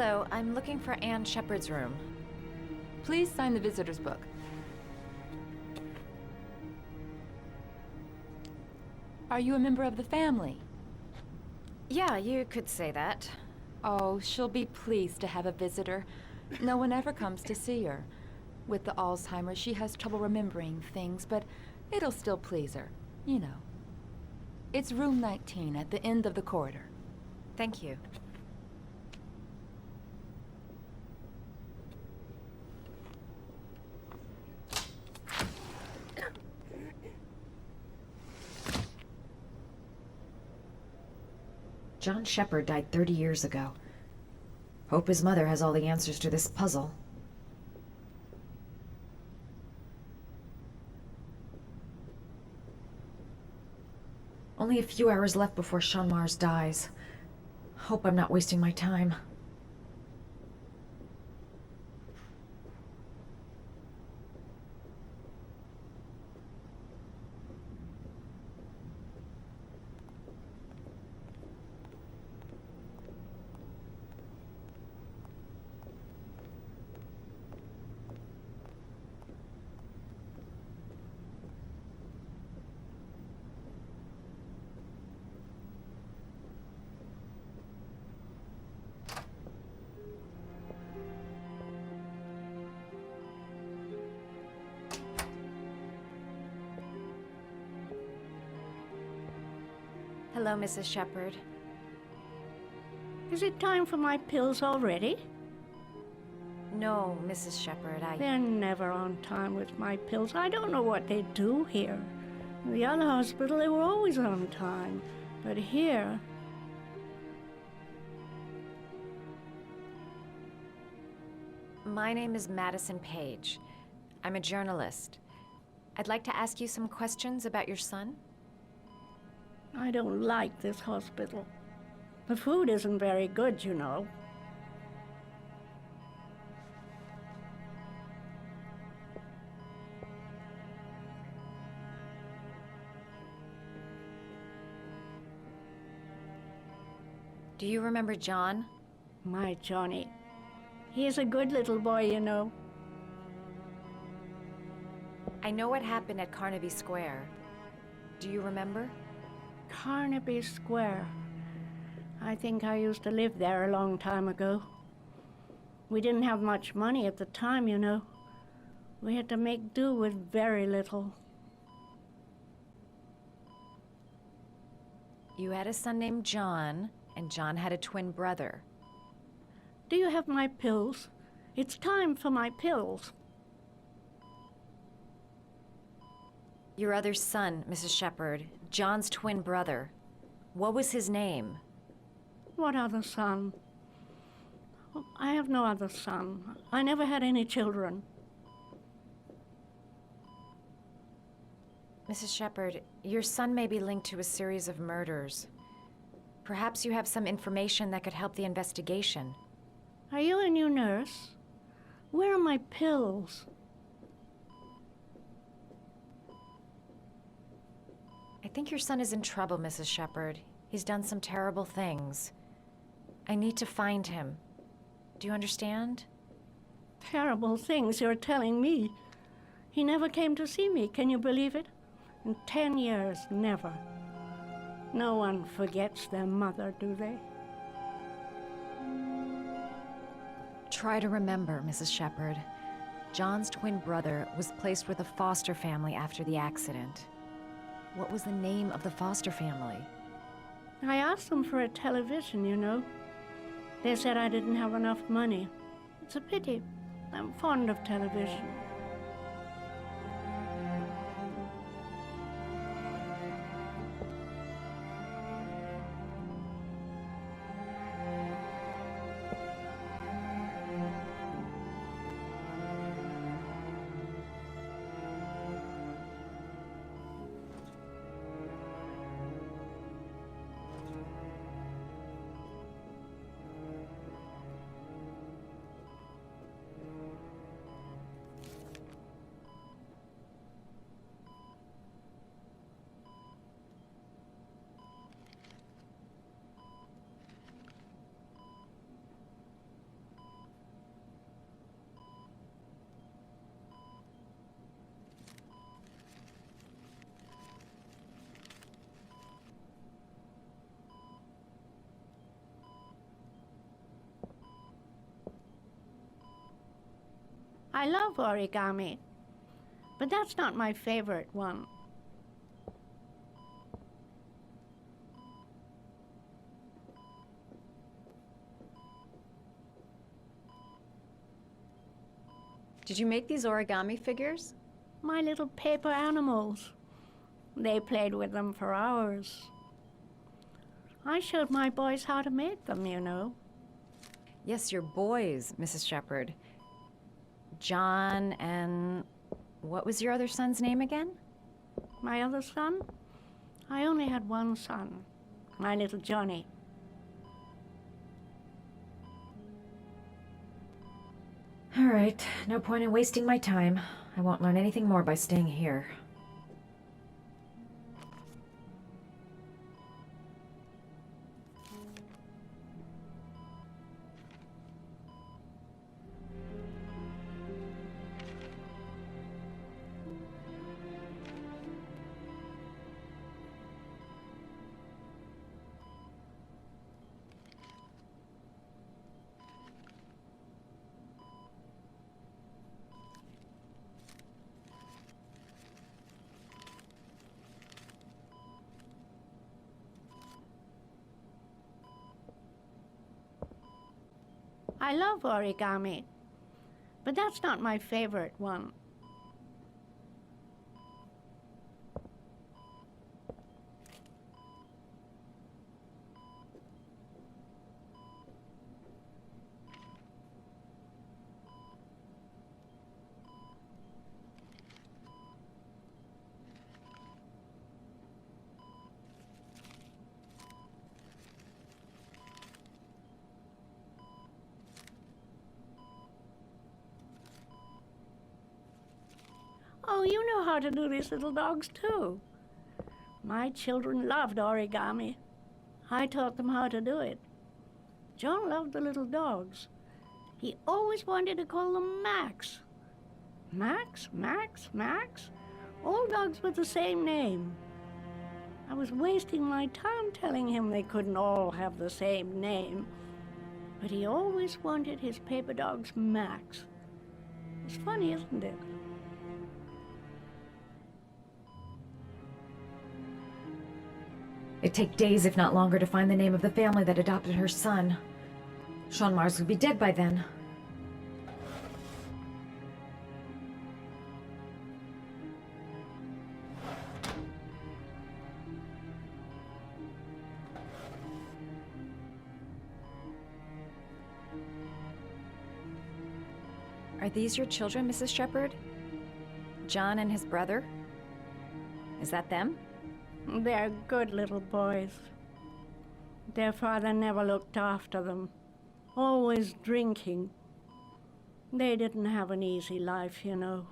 Hello, I'm looking for Anne Shepard's room. Please sign the visitor's book. Are you a member of the family? Yeah, you could say that. Oh, she'll be pleased to have a visitor. No one ever comes to see her. With the Alzheimer's, she has trouble remembering things, but it'll still please her, you know. It's room 19 at the end of the corridor. Thank you. John Shepard died 30 years ago. Hope his mother has all the answers to this puzzle. Only a few hours left before Sean Mars dies. Hope I'm not wasting my time. Hello, Mrs. Shepard. Is it time for my pills already? No, Mrs. Shepard, They're never on time with my pills. I don't know what they do here. In the other hospital, they were always on time. But here... My name is Madison Page. I'm a journalist. I'd like to ask you some questions about your son. I don't like this hospital. The food isn't very good, you know. Do you remember John? My Johnny. He is a good little boy, you know. I know what happened at Carnaby Square. Do you remember? Carnaby Square. I think I used to live there a long time ago. We didn't have much money at the time, you know. We had to make do with very little. You had a son named John, and John had a twin brother. Do you have my pills? It's time for my pills. Your other son, Mrs. Shepard, John's twin brother. What was his name? What other son? Oh, I have no other son. I never had any children. Mrs. Shepard, your son may be linked to a series of murders. Perhaps you have some information that could help the investigation. Are you a new nurse? Where are my pills? I think your son is in trouble, Mrs. Shepard. He's done some terrible things. I need to find him. Do you understand? Terrible things you're telling me. He never came to see me, can you believe it? In 10 years, never. No one forgets their mother, do they? Try to remember, Mrs. Shepard. John's twin brother was placed with a foster family after the accident. What was the name of the foster family? I asked them for a television, you know. They said I didn't have enough money. It's a pity. I'm fond of television. I love origami, but that's not my favorite one. Did you make these origami figures? My little paper animals. They played with them for hours. I showed my boys how to make them, you know. Yes, your boys, Mrs. Shepherd. John and... what was your other son's name again? My other son? I only had one son, my little Johnny. All right, no point in wasting my time. I won't learn anything more by staying here. I love origami, but that's not my favorite one. Oh, you know how to do these little dogs, too. My children loved origami. I taught them how to do it. John loved the little dogs. He always wanted to call them Max. Max, Max, Max. All dogs with the same name. I was wasting my time telling him they couldn't all have the same name. But he always wanted his paper dogs Max. It's funny, isn't it? It'd take days, if not longer, to find the name of the family that adopted her son. Sean Mars would be dead by then. Are these your children, Mrs. Shepherd? John and his brother? Is that them? They're good little boys. Their father never looked after them, always drinking. They didn't have an easy life, you know.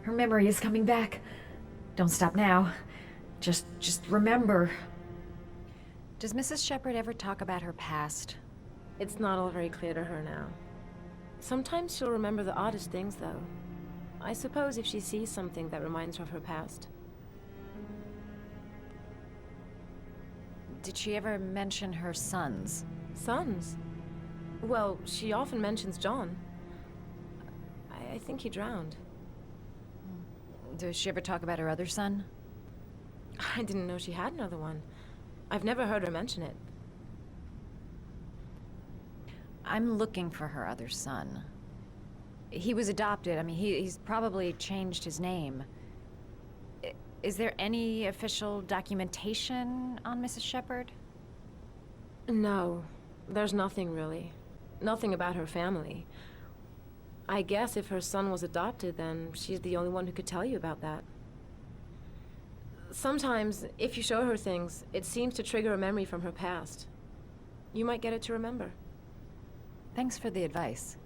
Her memory is coming back. Don't stop now. Just remember. Does Mrs. Shepherd ever talk about her past? It's not all very clear to her now. Sometimes she'll remember the oddest things, though. I suppose if she sees something that reminds her of her past. Did she ever mention her sons? Sons? Well, she often mentions John. I think he drowned. Does she ever talk about her other son? I didn't know she had another one. I've never heard her mention it. I'm looking for her other son. He was adopted. I mean, he's probably changed his name. Is there any official documentation on Mrs. Shepherd? No, there's nothing really. Nothing about her family. I guess if her son was adopted, then she's the only one who could tell you about that. Sometimes, if you show her things, it seems to trigger a memory from her past. You might get it to remember. Thanks for the advice.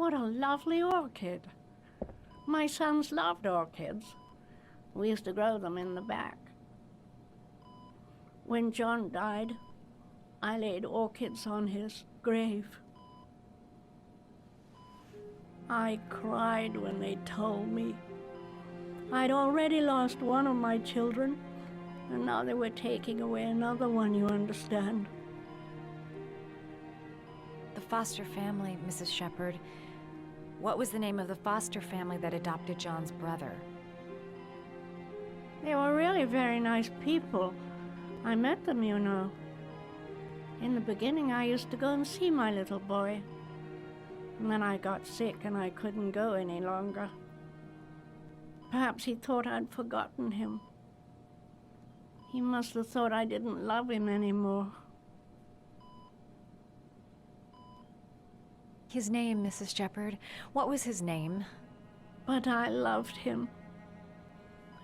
What a lovely orchid. My sons loved orchids. We used to grow them in the back. When John died, I laid orchids on his grave. I cried when they told me. I'd already lost one of my children, and now they were taking away another one, you understand. The foster family, Mrs. Shepherd. What was the name of the foster family that adopted John's brother? They were really very nice people. I met them, you know. In the beginning, I used to go and see my little boy. And then I got sick and I couldn't go any longer. Perhaps he thought I'd forgotten him. He must have thought I didn't love him anymore. His name, Mrs. Shepherd. What was his name? But I loved him.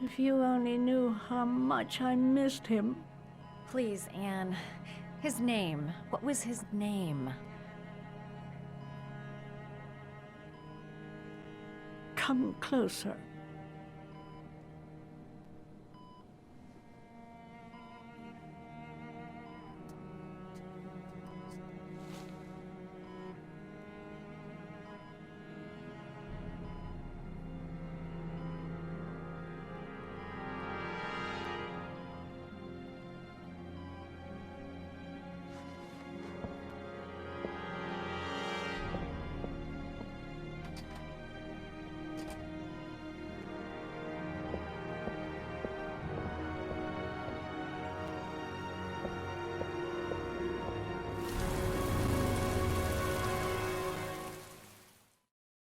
If you only knew how much I missed him. Please, Anne. His name. What was his name? Come closer.